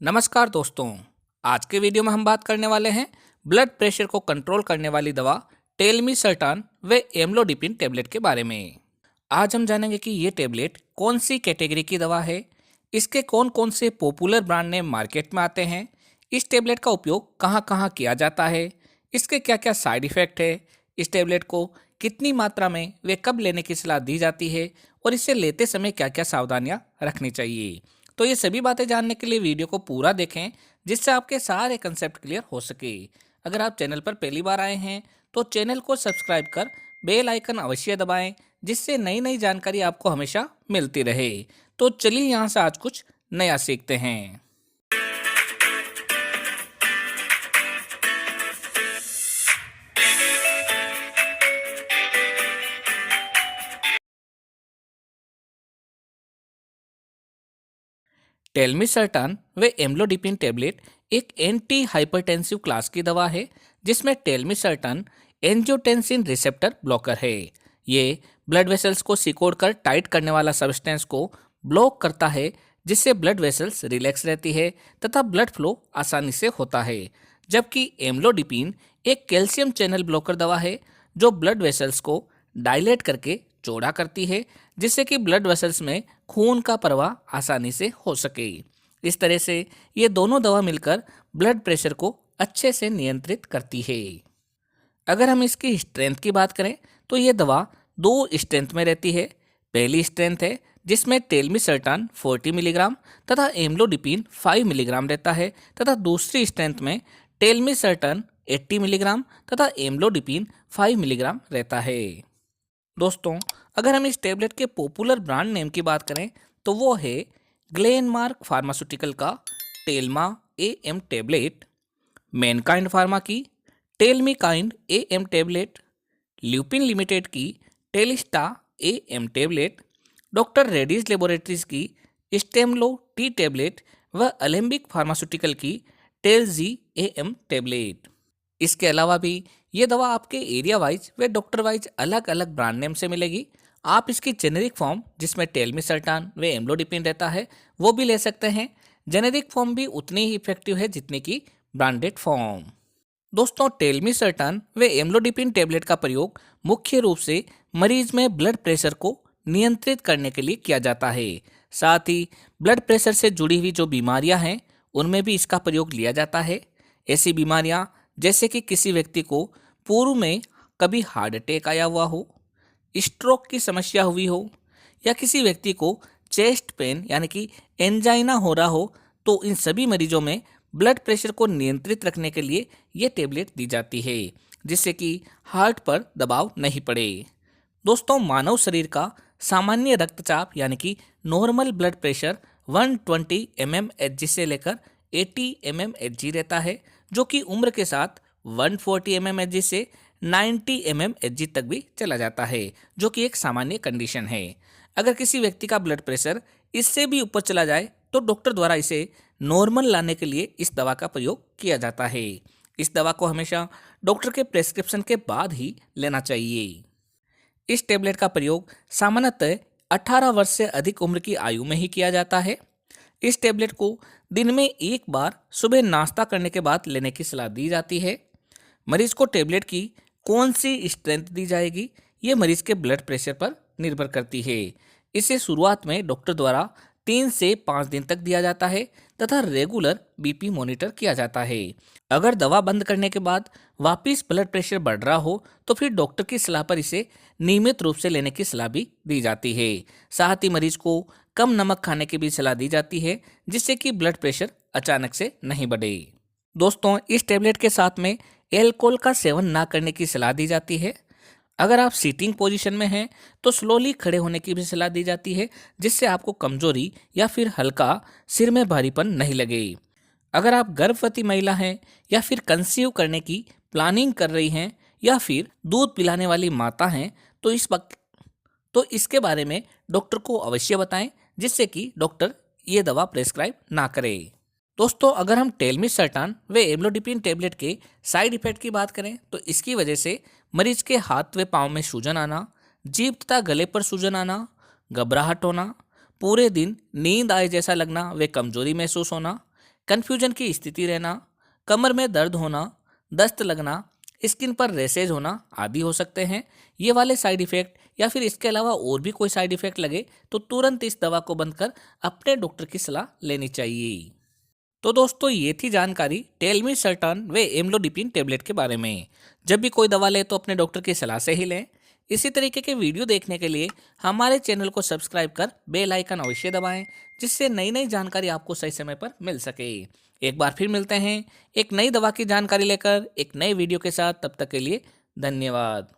नमस्कार दोस्तों। आज के वीडियो में हम बात करने वाले हैं ब्लड प्रेशर को कंट्रोल करने वाली दवा टेलमिसर्टान व एम्लोडिपिन टेबलेट के बारे में। आज हम जानेंगे कि ये टेबलेट कौन सी कैटेगरी की दवा है, इसके कौन कौन से पॉपुलर ब्रांड नेम मार्केट में आते हैं, इस टेबलेट का उपयोग कहाँ कहाँ किया जाता है, इसके क्या क्या साइड इफ़ेक्ट है, इस टेबलेट को कितनी मात्रा में वे कब लेने की सलाह दी जाती है और इसे लेते समय क्या क्या सावधानियाँ रखनी चाहिए। तो ये सभी बातें जानने के लिए वीडियो को पूरा देखें, जिससे आपके सारे कंसेप्ट क्लियर हो सके। अगर आप चैनल पर पहली बार आए हैं तो चैनल को सब्सक्राइब कर बेल आइकन अवश्य दबाएं, जिससे नई नई जानकारी आपको हमेशा मिलती रहे। तो चलिए यहाँ से आज कुछ नया सीखते हैं। टेलमिसर्टान व एम्लोडिपिन टेबलेट एक एंटी हाइपरटेंसिव क्लास की दवा है, जिसमें टेलमिसर्टान एंजियोटेंसिन रिसेप्टर ब्लॉकर है। ये ब्लड वेसल्स को सिकोड़कर टाइट करने वाला सब्सटेंस को ब्लॉक करता है, जिससे ब्लड वेसल्स रिलैक्स रहती है तथा ब्लड फ्लो आसानी से होता है। जबकि एम्लोडिपिन एक कैल्शियम चैनल ब्लॉकर दवा है, जो ब्लड वेसल्स को डायलेट करके चौड़ा करती है, जिससे कि ब्लड वेसल्स में खून का प्रवाह आसानी से हो सके। इस तरह से ये दोनों दवा मिलकर ब्लड प्रेशर को अच्छे से नियंत्रित करती है। अगर हम इसकी स्ट्रेंथ की बात करें तो ये दवा दो स्ट्रेंथ में रहती है। पहली स्ट्रेंथ है जिसमें टेलमिसर्टान 40 मिलीग्राम तथा एम्लोडिपिन 5 मिलीग्राम रहता है, तथा दूसरी स्ट्रेंथ में टेलमिसर्टान 80 मिलीग्राम तथा एम्लोडिपिन 5 मिलीग्राम रहता है। दोस्तों, अगर हम इस टेबलेट के पॉपुलर ब्रांड नेम की बात करें तो वो है ग्लेनमार्क फार्मास्यूटिकल का Telma AM tablet, Mankind pharma की टेलमिकाइंड AM टेबलेट, ल्यूपिन लिमिटेड की टेलिस्टा AM tablet, doctor Reddy's laboratories की स्टेमलो टी टेबलेट व अलेम्बिक फार्मास्यूटिकल की टेलजी AM टेबलेट। इसके अलावा भी ये दवा आपके एरिया वाइज व डॉक्टर वाइज अलग अलग ब्रांड नेम से मिलेगी। आप इसकी जेनेरिक फॉर्म, जिसमें टेलमिसर्टान व एम्लोडिपिन रहता है, वो भी ले सकते हैं। जेनेरिक फॉर्म भी उतनी ही इफेक्टिव है जितनी की ब्रांडेड फॉर्म। दोस्तों, टेलमिसर्टान व एम्लोडिपिन टेबलेट का प्रयोग मुख्य रूप से मरीज में ब्लड प्रेशर को नियंत्रित करने के लिए किया जाता है। साथ ही ब्लड प्रेशर से जुड़ी हुई जो बीमारियां हैं, उनमें भी इसका प्रयोग लिया जाता है। ऐसी बीमारियां जैसे कि किसी व्यक्ति को पूर्व में कभी हार्ट अटैक आया हुआ हो, स्ट्रोक की समस्या हुई हो, या किसी व्यक्ति को चेस्ट पेन यानी कि एंजाइना हो रहा हो, तो इन सभी मरीजों में ब्लड प्रेशर को नियंत्रित रखने के लिए ये टेबलेट दी जाती है, जिससे कि हार्ट पर दबाव नहीं पड़े। दोस्तों, मानव शरीर का सामान्य रक्तचाप यानी कि नॉर्मल ब्लड प्रेशर 120 mmHg से लेकर 80 mmHg रहता है, जो कि उम्र के साथ 140 mmHg से 90 mmHg तक भी चला जाता है, जो कि एक सामान्य कंडीशन है। अगर किसी व्यक्ति का ब्लड प्रेशर इससे भी ऊपर चला जाए तो डॉक्टर द्वारा इसे नॉर्मल लाने के लिए इस दवा का प्रयोग किया जाता है। इस दवा को हमेशा डॉक्टर के प्रेस्क्रिप्शन के बाद ही लेना चाहिए। इस टेबलेट का प्रयोग सामान्यतः 18 वर्ष से अधिक उम्र की आयु में ही किया जाता है। इस टेबलेट को दिन में एक बार सुबह नाश्ता करने के बाद लेने की सलाह दी जाती है। मरीज को टेबलेट की कौन सी स्ट्रेंथ दी जाएगी, ये मरीज के ब्लड प्रेशर पर निर्भर करती है। इसे शुरुआत में डॉक्टर द्वारा 3 से 5 दिन तक दिया जाता है तथा रेगुलर BP मॉनिटर किया जाता है। अगर दवा बंद करने के बाद वापिस ब्लड प्रेशर बढ़ रहा हो तो फिर डॉक्टर की सलाह पर इसे नियमित रूप से लेने की सलाह भी दी जाती है। साथ ही मरीज को कम नमक खाने की भी सलाह दी जाती है, जिससे कि ब्लड प्रेशर अचानक से नहीं बढ़े। दोस्तों, इस टेबलेट के साथ में एल्कोहल का सेवन ना करने की सलाह दी जाती है। अगर आप सीटिंग पोजीशन में हैं तो स्लोली खड़े होने की भी सलाह दी जाती है, जिससे आपको कमजोरी या फिर हल्का सिर में भारीपन नहीं लगे। अगर आप गर्भवती महिला हैं या फिर कंसीव करने की प्लानिंग कर रही हैं या फिर दूध पिलाने वाली माता हैं तो इसके बारे में डॉक्टर को अवश्य बताएं, जिससे कि डॉक्टर ये दवा प्रेस्क्राइब ना करे। दोस्तों, अगर हम टेलमिसर्टान व एम्लोडिपिन टेबलेट के साइड इफेक्ट की बात करें तो इसकी वजह से मरीज के हाथ व पाँव में सूजन आना, जीभ तथा गले पर सूजन आना, घबराहट होना, पूरे दिन नींद आए जैसा लगना व कमजोरी महसूस होना, कन्फ्यूजन की स्थिति रहना, कमर में दर्द होना, दस्त लगना, स्किन पर रैशेज होना आदि हो सकते हैं। ये वाले साइड इफ़ेक्ट या फिर इसके अलावा और भी कोई साइड इफ़ेक्ट लगे तो तुरंत इस दवा को बंद कर अपने डॉक्टर की सलाह लेनी चाहिए। तो दोस्तों ये थी जानकारी टेलमिसर्टन व एम्लोडिपिन टेबलेट के बारे में। जब भी कोई दवा ले तो अपने डॉक्टर की सलाह से ही लें। इसी तरीके के वीडियो देखने के लिए हमारे चैनल को सब्सक्राइब कर बेल आइकन अवश्य दबाएं, जिससे नई नई जानकारी आपको सही समय पर मिल सके। एक बार फिर मिलते हैं एक नई दवा की जानकारी लेकर एक नए वीडियो के साथ। तब तक के लिए धन्यवाद।